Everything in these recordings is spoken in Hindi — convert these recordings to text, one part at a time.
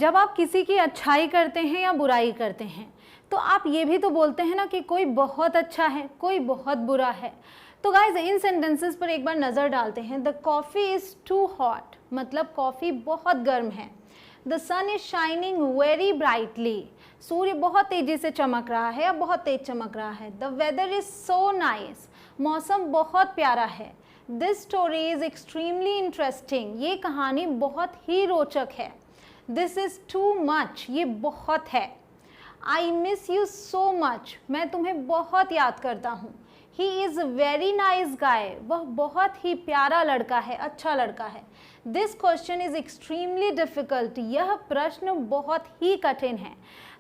जब आप किसी की अच्छाई करते हैं या बुराई करते हैं तो आप ये भी तो बोलते हैं ना कि कोई बहुत अच्छा है, कोई बहुत बुरा है। तो गाइज इन सेंटेंसेस पर एक बार नज़र डालते हैं। The coffee is too hot, मतलब कॉफ़ी बहुत गर्म है। The sun is shining very brightly, सूर्य बहुत तेज़ी से चमक रहा है या बहुत तेज चमक रहा है। The weather is so nice, मौसम बहुत प्यारा है। This story is extremely interesting, ये कहानी बहुत ही रोचक है। दिस इज़ टू मच, ये बहुत है। I miss you so much, मैं तुम्हें बहुत याद करता हूँ। He is very nice guy, वह बहुत ही प्यारा लड़का है, अच्छा लड़का है। This question is extremely difficult, यह प्रश्न बहुत ही कठिन है।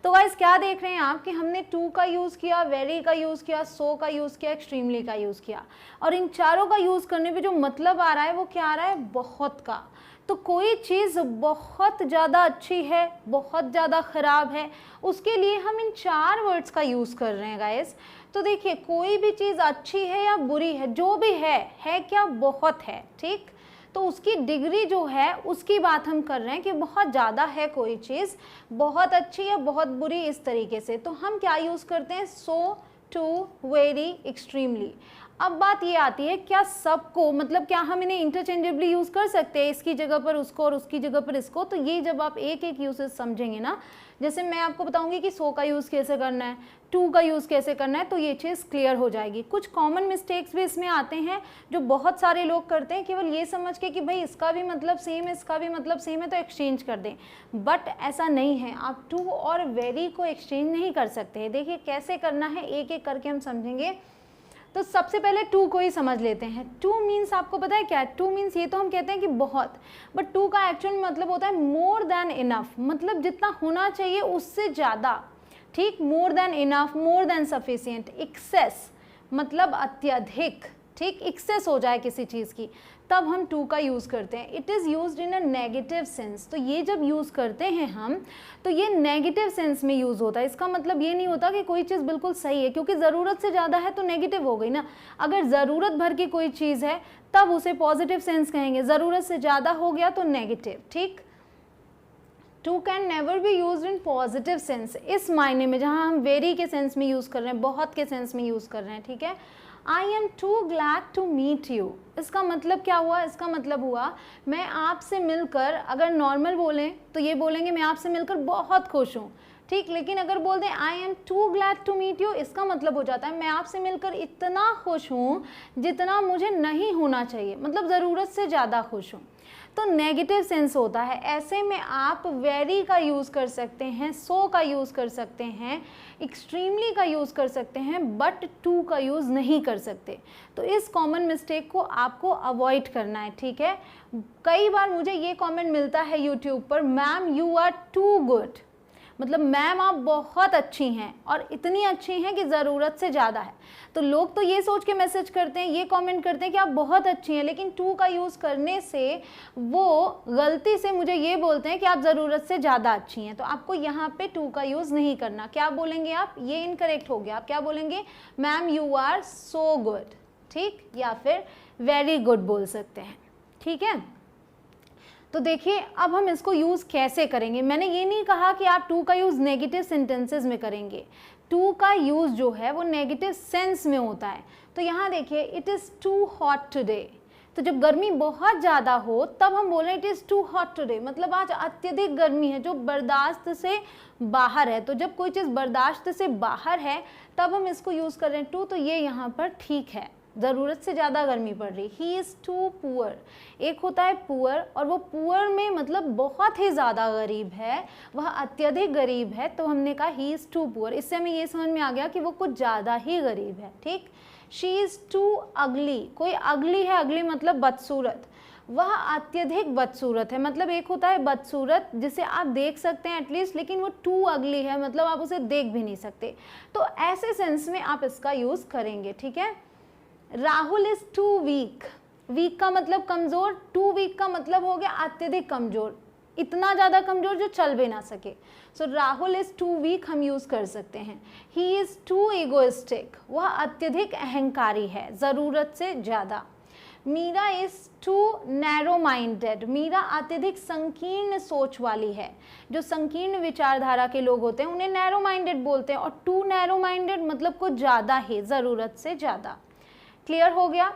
तो गाइस क्या देख रहे हैं आप कि हमने टू का यूज़ किया, वेरी का यूज़ किया, सो का यूज़ किया, एक्सट्रीमली का यूज़ किया, और इन चारों का यूज़ करने पे जो मतलब आ रहा है वो क्या आ रहा है, बहुत का। तो कोई चीज़ बहुत ज़्यादा अच्छी है, बहुत ज़्यादा ख़राब है, उसके लिए हम इन चार वर्ड्स का यूज़ कर रहे हैं गाइस। तो देखिए कोई भी चीज़ अच्छी है या बुरी है, जो भी है क्या, बहुत है, ठीक। तो उसकी डिग्री जो है उसकी बात हम कर रहे हैं कि बहुत ज़्यादा है कोई चीज़, बहुत अच्छी या बहुत बुरी, इस तरीके से। तो हम क्या यूज़ करते हैं, सो, टू, वेरी, एक्सट्रीमली। अब बात ये आती है क्या सबको, मतलब क्या हम इन्हें इंटरचेंजेबली यूज़ कर सकते हैं, इसकी जगह पर उसको और उसकी जगह पर इसको। तो ये जब आप एक एक यूसेज समझेंगे ना, जैसे मैं आपको बताऊंगी कि सो का यूज़ कैसे करना है, टू का यूज़ कैसे करना है, तो ये चीज़ क्लियर हो जाएगी। कुछ कॉमन मिस्टेक्स भी इसमें आते हैं जो बहुत सारे लोग करते हैं, केवल ये समझ के कि भाई इसका भी मतलब सेम है, इसका भी मतलब सेम है, तो एक्सचेंज कर दें। बट ऐसा नहीं है, आप टू और वेरी को एक्सचेंज नहीं कर सकते। देखिए कैसे करना है, एक एक करके हम समझेंगे। तो सबसे पहले टू को ही समझ लेते हैं। टू मीन्स आपको पता है क्या है, टू मीन्स ये तो हम कहते हैं कि बहुत, बट टू का एक्चुअल मतलब होता है मोर देन इनफ, मतलब जितना होना चाहिए उससे ज़्यादा, ठीक। More than enough, more than sufficient. Excess मतलब अत्यधिक, ठीक, एक्सेस हो जाए किसी चीज़ की, तब हम टू का यूज़ करते हैं। It is used in a negative sense. तो ये जब यूज़ करते हैं हम, तो ये नेगेटिव सेंस में यूज़ होता है। इसका मतलब ये नहीं होता कि कोई चीज़ बिल्कुल सही है, क्योंकि ज़रूरत से ज़्यादा है तो नेगेटिव हो गई ना। अगर ज़रूरत भर की कोई चीज़ है तब उसे पॉजिटिव सेंस कहेंगे, ज़रूरत से ज़्यादा हो गया तो नेगेटिव, ठीक। Too can never be use in positive sense, इस मायने में जहाँ हम वेरी के सेंस में यूज़ कर रहे हैं, बहुत के सेंस में यूज़ कर रहे हैं, ठीक है। I am too glad to meet you, इसका मतलब क्या हुआ, इसका मतलब हुआ मैं आपसे मिलकर, अगर नॉर्मल बोलें तो ये बोलेंगे मैं आपसे मिलकर बहुत खुश हूँ, ठीक। लेकिन अगर बोल दें I am too glad to meet you, इसका मतलब हो जाता है मैं आपसे मिलकर इतना खुश हूँ जितना मुझे नहीं होना चाहिए, मतलब ज़रूरत से ज़्यादा खुश हूँ। तो नेगेटिव सेंस होता है। ऐसे में आप वेरी का यूज़ कर सकते हैं, सो का यूज़ कर सकते हैं, एक्सट्रीमली का यूज़ कर सकते हैं, बट टू का यूज़ नहीं कर सकते। तो इस कॉमन मिस्टेक को आपको अवॉइड करना है, ठीक है। कई बार मुझे ये कमेंट मिलता है यूट्यूब पर, ma'am you are too good, मतलब मैम आप बहुत अच्छी हैं, और इतनी अच्छी हैं कि ज़रूरत से ज़्यादा है। तो लोग तो ये सोच के मैसेज करते हैं, ये कमेंट करते हैं कि आप बहुत अच्छी हैं, लेकिन टू का यूज़ करने से वो गलती से मुझे ये बोलते हैं कि आप ज़रूरत से ज़्यादा अच्छी हैं। तो आपको यहाँ पे टू का यूज़ नहीं करना। क्या बोलेंगे आप, ये इनकरेक्ट हो गया। आप क्या बोलेंगे, ma'am you are so good, ठीक, या फिर वेरी गुड बोल सकते हैं, ठीक है। तो देखिए अब हम इसको यूज़ कैसे करेंगे। मैंने ये नहीं कहा कि आप टू का यूज़ नेगेटिव सेंटेंसेस में करेंगे, टू का यूज़ जो है वो नेगेटिव सेंस में होता है। तो यहाँ देखिए it is too hot today, तो जब गर्मी बहुत ज़्यादा हो तब हम बोलें it is too hot today, मतलब आज अत्यधिक गर्मी है जो बर्दाश्त से बाहर है। तो जब कोई चीज़ बर्दाश्त से बाहर है तब हम इसको यूज़ कर रहे हैं टू, तो ये यहाँ पर ठीक है, ज़रूरत से ज़्यादा गर्मी पड़ रही। ही इज़ टू पुअर, एक होता है पुअर, और वो पुअर में मतलब बहुत ही ज़्यादा गरीब है, वह अत्यधिक गरीब है, तो हमने कहा ही इज़ टू पुअर। इससे हमें ये समझ में आ गया कि वो कुछ ज़्यादा ही गरीब है, ठीक। शी इज़ टू अगली, कोई अगली है, अगली मतलब बदसूरत, वह अत्यधिक बदसूरत है, मतलब एक होता है बदसूरत जिसे आप देख सकते हैं एटलीस्ट, लेकिन वो टू अगली है, मतलब आप उसे देख भी नहीं सकते। तो ऐसे सेंस में आप इसका यूज़ करेंगे, ठीक है। Rahul is too weak, weak का मतलब कमज़ोर, टू वीक का मतलब हो गया अत्यधिक कमज़ोर, इतना ज़्यादा कमज़ोर जो चल भी ना सके। सो राहुल इज़ टू वीक हम यूज़ कर सकते हैं। ही इज़ टू ईगोइस्टिक, वह अत्यधिक अहंकारी है, ज़रूरत से ज़्यादा। Meera is too narrow minded, Meera अत्यधिक संकीर्ण सोच वाली है। जो संकीर्ण विचारधारा के लोग होते हैं उन्हें नैरो माइंडेड बोलते हैं, और टू नैरो माइंडेड मतलब कुछ ज़्यादा ही, ज़रूरत से ज़्यादा। क्लियर हो गया।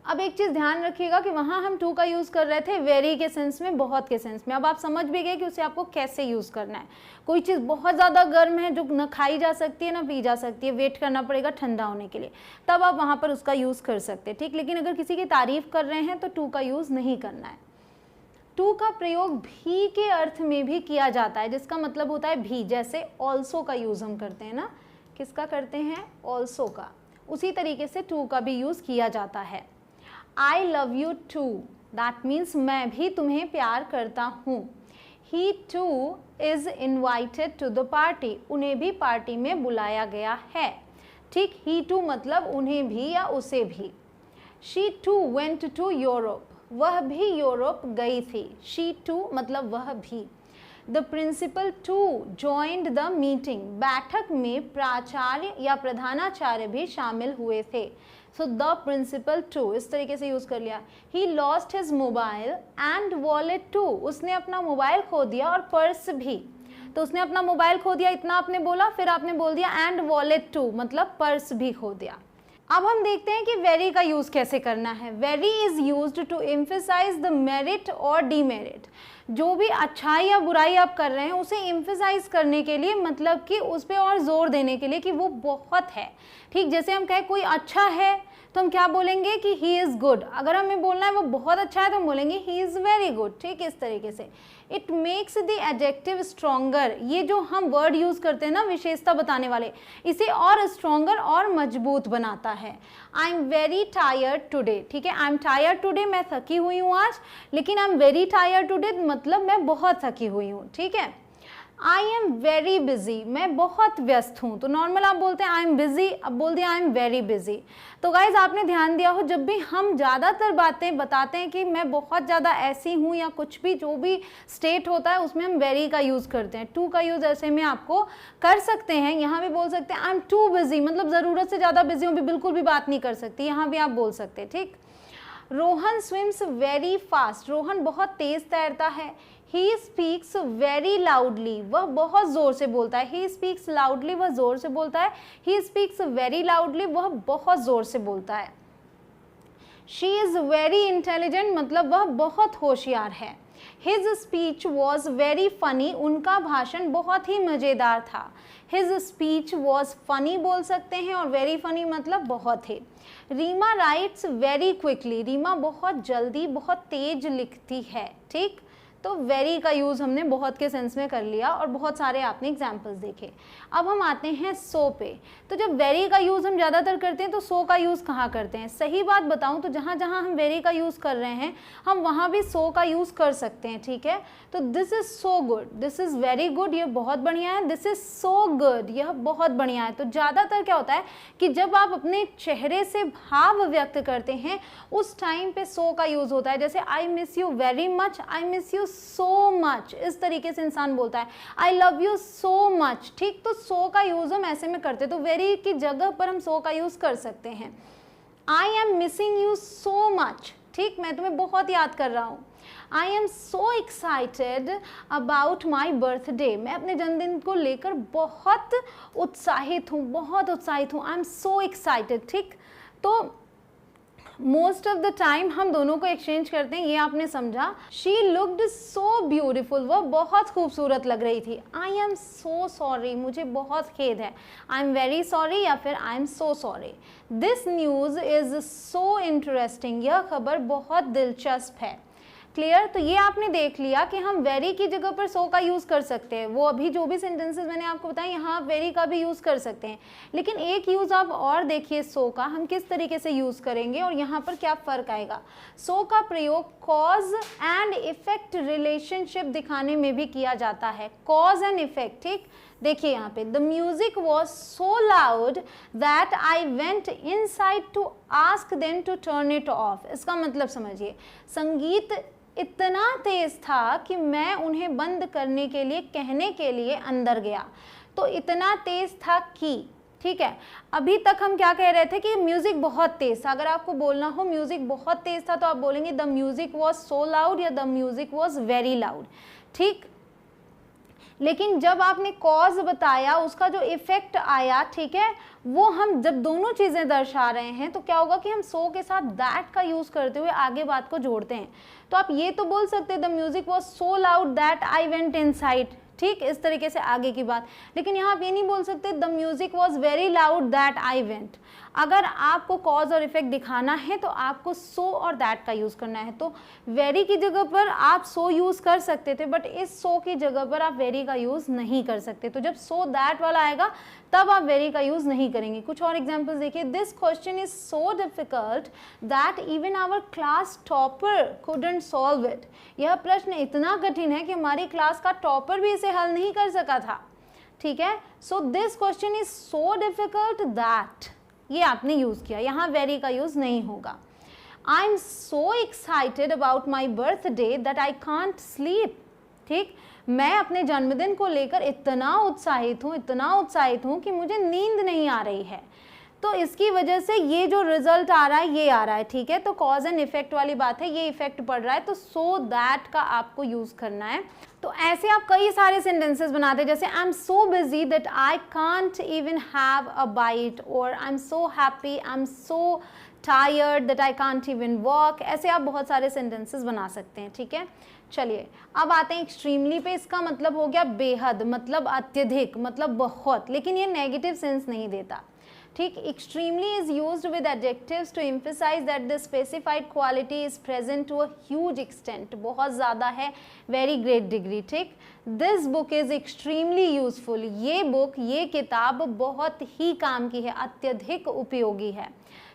अब एक चीज़ ध्यान रखिएगा कि वहाँ हम टू का यूज़ कर रहे थे वेरी के सेंस में, बहुत के सेंस में। अब आप समझ भी गए कि उसे आपको कैसे यूज़ करना है। कोई चीज़ बहुत ज़्यादा गर्म है जो न खाई जा सकती है ना पी जा सकती है, वेट करना पड़ेगा ठंडा होने के लिए, तब आप वहाँ पर उसका यूज़ कर सकते हैं, ठीक। लेकिन अगर किसी की तारीफ़ कर रहे हैं तो टू का यूज़ नहीं करना है। टू का प्रयोग भी के अर्थ में भी किया जाता है, जिसका मतलब होता है भी, जैसे ऑल्सो का यूज़ हम करते हैं ना, किसका करते हैं, ऑल्सो का। उसी तरीके से टू का भी यूज़ किया जाता है। I love you too, that means मैं भी तुम्हें प्यार करता हूँ। He too is invited to the party, उन्हें भी पार्टी में बुलाया गया है, ठीक। he too मतलब उन्हें भी या उसे भी। She too went to Europe, वह भी यूरोप गई थी। She too मतलब वह भी। The principal too joined the meeting, बैठक में प्राचार्य या प्रधानाचार्य भी शामिल हुए थे। So the principal too इस तरीके से यूज़ कर लिया। He lost his mobile and wallet too, उसने अपना मोबाइल खो दिया और पर्स भी। तो उसने अपना मोबाइल खो दिया, इतना आपने बोला, फिर आपने बोल दिया and wallet too मतलब पर्स भी खो दिया। अब हम देखते हैं कि वेरी का यूज़ कैसे करना है। Very is used to emphasise the merit और डीमेरिट। जो भी अच्छाई या बुराई आप कर रहे हैं उसे एम्फेसाइज करने के लिए, मतलब कि उस पर और जोर देने के लिए कि वो बहुत है, ठीक। जैसे हम कहें कोई अच्छा है तो हम क्या बोलेंगे कि ही इज़ गुड। अगर हमें बोलना है वो बहुत अच्छा है तो हम बोलेंगे ही इज़ वेरी गुड, ठीक। इस तरीके से it makes the adjective stronger. ये जो हम वर्ड यूज़ करते हैं ना विशेषता बताने वाले, इसे और स्ट्रॉन्गर और मजबूत बनाता है। I am very tired today, ठीक है। आई एम टायर्ड टुडे, मैं थकी हुई हूँ आज, लेकिन I am very tired today मतलब मैं बहुत थकी हुई हूँ, ठीक है। आई एम वेरी बिजी, मैं बहुत व्यस्त हूँ, तो नॉर्मल आप बोलते हैं आई एम बिजी, अब बोल दिया आई एम वेरी बिजी। तो गाइज आपने ध्यान दिया हो, जब भी हम ज़्यादातर बातें बताते हैं कि मैं बहुत ज़्यादा ऐसी हूँ या कुछ भी जो भी स्टेट होता है उसमें हम वेरी का यूज़ करते हैं। टू का यूज़ ऐसे में आपको कर सकते हैं, यहाँ भी बोल सकते हैं आई एम टू बिजी मतलब ज़रूरत से ज़्यादा बिजी हूँ, भी बिल्कुल भी बात नहीं कर सकती, यहाँ भी आप बोल सकते हैं, ठीक। Rohan swims very fast, Rohan बहुत तेज़ तैरता है। ही स्पीक्स वेरी लाउडली, वह बहुत ज़ोर से बोलता है। ही स्पीक्स लाउडली, वह ज़ोर से बोलता है। ही स्पीक्स वेरी लाउडली, वह बहुत ज़ोर से बोलता है। शी इज़ वेरी इंटेलिजेंट मतलब वह बहुत होशियार है। His speech was very funny, उनका भाषण बहुत ही मज़ेदार था। हिज स्पीच वॉज फनी बोल सकते हैं, और वेरी फनी मतलब बहुत ही। Reema writes very quickly, Reema बहुत जल्दी बहुत तेज लिखती है, ठीक। तो वेरी का यूज़ हमने बहुत के सेंस में कर लिया और बहुत सारे आपने एग्जाम्पल्स देखे। अब हम आते हैं सो पे। तो जब वेरी का यूज़ हम ज़्यादातर करते हैं तो सो का यूज़ कहाँ करते हैं? सही बात बताऊँ तो जहाँ जहाँ हम वेरी का यूज़ कर रहे हैं हम वहाँ भी सो का यूज़ कर सकते हैं, ठीक है। तो this is so good, this is very good, यह बहुत बढ़िया है। दिस इज़ सो गुड, यह बहुत बढ़िया है। तो ज़्यादातर क्या होता है कि जब आप अपने चेहरे से भाव व्यक्त करते हैं उस टाइम पे सो का यूज़ होता है। जैसे I miss you very much, I miss you so much, इस तरीके से इंसान बोलता है। I love you so much, ठीक। तो सो का यूज़ हम ऐसे में करते हैं, तो वेरी की जगह पर हम सो का यूज़ कर सकते हैं। I am missing you so much, ठीक, मैं तुम्हें बहुत याद कर रहा हूँ। आई am so excited about my birthday, मैं अपने जन्मदिन को लेकर बहुत उत्साहित हूँ, बहुत उत्साहित हूँ। आई एम सो एक्साइटेड, ठीक। तो मोस्ट ऑफ द टाइम हम दोनों को एक्सचेंज करते हैं, ये आपने समझा। शी लुक्ड सो ब्यूटिफुल, वह बहुत खूबसूरत लग रही थी। आई एम सो सॉरी, मुझे बहुत खेद है। आई एम वेरी सॉरी या फिर आई am so sorry. This news is so interesting, यह खबर बहुत दिलचस्प है। क्लियर। तो ये आपने देख लिया कि हम वेरी की जगह पर सो का यूज़ कर सकते हैं। वो अभी जो भी सेंटेंसेस मैंने आपको बताए यहाँ आप वेरी का भी यूज़ कर सकते हैं। लेकिन एक यूज़ आप और देखिए सो का, हम किस तरीके से यूज़ करेंगे और यहाँ पर क्या फ़र्क आएगा। सो का प्रयोग कॉज एंड इफेक्ट रिलेशनशिप दिखाने में भी किया जाता है। कॉज एंड इफेक्ट, ठीक। देखिए यहाँ पे, the music was so loud that I went inside to ask them to turn it off. इसका मतलब समझिए, संगीत इतना तेज था कि मैं उन्हें बंद करने के लिए कहने के लिए अंदर गया। तो इतना तेज था कि, ठीक है, अभी तक हम क्या कह रहे थे कि म्यूजिक बहुत तेज था। अगर आपको बोलना हो म्यूजिक बहुत तेज था तो आप बोलेंगे the music was so loud या the music was very loud. ठीक, लेकिन जब आपने कॉज बताया, उसका जो इफेक्ट आया, ठीक है, वो हम जब दोनों चीजें दर्शा रहे हैं तो क्या होगा कि हम सो के साथ दैट का यूज करते हुए आगे बात को जोड़ते हैं। तो आप ये तो बोल सकते हैं the music was so loud that I went inside, ठीक, इस तरीके से आगे की बात। लेकिन यहाँ आप ये नहीं बोल सकते the music was very loud that I went. अगर आपको कॉज और इफेक्ट दिखाना है तो आपको सो और दैट का यूज करना है। तो वेरी की जगह पर आप सो यूज कर सकते थे, बट इस सो की जगह पर आप वेरी का यूज नहीं कर सकते। तो जब सो दैट वाला आएगा तब आप वेरी का यूज नहीं करेंगे। कुछ और एग्जाम्पल्स देखिए, this question is so difficult that even our class topper couldn't solve it. यह प्रश्न इतना कठिन है कि हमारी क्लास का टॉपर भी इसे हल नहीं कर सका था। ठीक है, so this question is so difficult that, ये आपने यूज किया, यहाँ वेरी का यूज नहीं होगा। आई am so excited about my birthday that I can't sleep. ठीक, मैं अपने जन्मदिन को लेकर इतना उत्साहित हूँ कि मुझे नींद नहीं आ रही है। तो इसकी वजह से ये जो रिजल्ट आ रहा है ये आ रहा है। ठीक है, तो कॉज एंड इफेक्ट वाली बात है, ये इफेक्ट पड़ रहा है तो सो दैट का आपको यूज करना है। तो ऐसे आप कई सारे सेंटेंसेस बनाते हैं, जैसे I am so busy that I can't even have a bite, और I am so happy, I am so tired that I can't even walk. ऐसे आप बहुत सारे सेंटेंसेस बना सकते हैं। ठीक है, चलिए अब आते हैं एक्सट्रीमली पे। इसका मतलब हो गया बेहद, मतलब अत्यधिक, मतलब बहुत, लेकिन ये नेगेटिव सेंस नहीं देता। ठीक, extremely is used with adjectives to emphasise that the specified quality is present to a huge extent, बहुत ज़्यादा है, वेरी ग्रेट डिग्री। ठीक, this book is extremely useful, ये बुक, ये किताब बहुत ही काम की है, अत्यधिक उपयोगी है।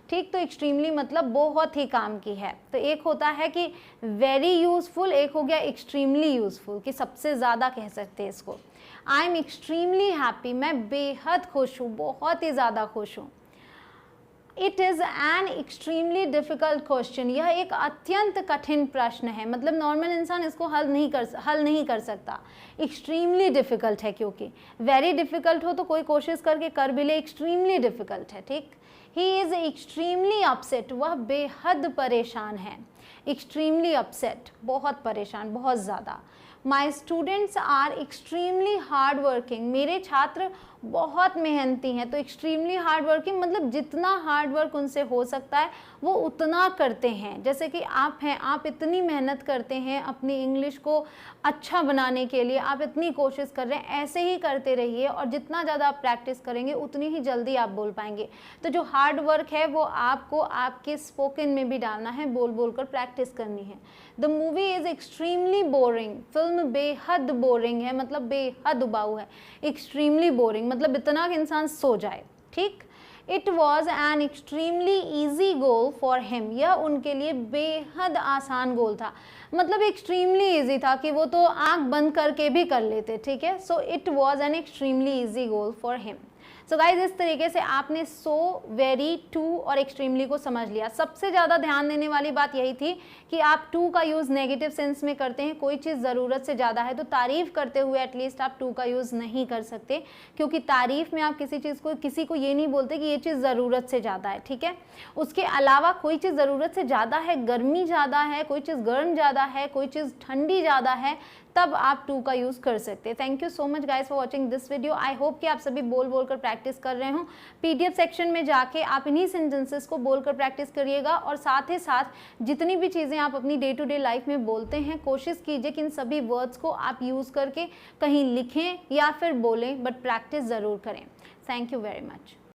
ठीक, तो एक्सट्रीमली मतलब बहुत ही काम की है। तो एक होता है कि वेरी यूजफुल, एक हो गया एक्सट्रीमली यूजफुल, कि सबसे ज़्यादा कह सकते हैं इसको। आई एम एक्सट्रीमली हैप्पी, मैं बेहद खुश हूँ, बहुत ही ज़्यादा खुश हूँ। It is an extremely difficult question, यह एक अत्यंत कठिन प्रश्न है, मतलब नॉर्मल इंसान इसको हल नहीं कर सकता। एक्सट्रीमली डिफ़िकल्ट है, क्योंकि वेरी डिफ़िकल्ट हो तो कोई कोशिश करके कर भी ले, एक्सट्रीमली डिफ़िकल्ट है। ठीक, ही इज़ एक्सट्रीमली अपसेट, वह बेहद परेशान है। एक्सट्रीमली अपसेट, बहुत परेशान, बहुत ज़्यादा। My students are extremely hard working, मेरे छात्र बहुत मेहनती हैं। तो एक्सट्रीमली हार्ड वर्किंग मतलब जितना हार्ड वर्क उनसे हो सकता है वो उतना करते हैं। जैसे कि आप हैं, आप इतनी मेहनत करते हैं अपनी इंग्लिश को अच्छा बनाने के लिए, आप इतनी कोशिश कर रहे हैं, ऐसे ही करते रहिए, और जितना ज़्यादा आप प्रैक्टिस करेंगे उतनी ही जल्दी आप बोल पाएंगे। तो जो हार्ड वर्क है वो आपको आपके स्पोकन में भी डालना है, बोल बोल कर प्रैक्टिस करनी है। The movie is extremely boring, film बेहद बोरिंग है, मतलब बेहद उबाऊ है। एक्सट्रीमली बोरिंग मतलब इतना कि इंसान सो जाए। ठीक, it was an extremely easy goal for him, यह उनके लिए बेहद आसान गोल था, मतलब एक्सट्रीमली ईजी था कि वो तो आंख बंद करके भी कर लेते। ठीक है, so it was an extremely easy goal for him. So guys, इस तरीके से आपने सो, वेरी, टू और एक्सट्रीमली को समझ लिया। सबसे ज़्यादा ध्यान देने वाली बात यही थी कि आप टू का यूज़ नेगेटिव सेंस में करते हैं। कोई चीज़ ज़रूरत से ज़्यादा है तो तारीफ़ करते हुए एटलीस्ट आप टू का यूज़ नहीं कर सकते, क्योंकि तारीफ़ में आप किसी को ये नहीं बोलते कि ये चीज़ ज़रूरत से ज़्यादा है। ठीक है, उसके अलावा कोई चीज़ ज़रूरत से ज़्यादा है, गर्मी ज़्यादा है, कोई चीज़ गर्म ज़्यादा है, कोई चीज़ ठंडी ज़्यादा है, तब आप टू का यूज़ कर सकते हैं। Thank you so much guys for watching this video. I hope कि आप सभी बोल बोल कर प्रैक्टिस कर रहे हो। पीडीएफ सेक्शन में जाके आप इन्हीं सेंटेंसेस को बोलकर प्रैक्टिस करिएगा, और साथ ही साथ जितनी भी चीज़ें आप अपनी डे टू डे लाइफ में बोलते हैं, कोशिश कीजिए कि इन सभी वर्ड्स को आप यूज़ करके कहीं लिखें या फिर बोलें, बट प्रैक्टिस ज़रूर करें। Thank you very much.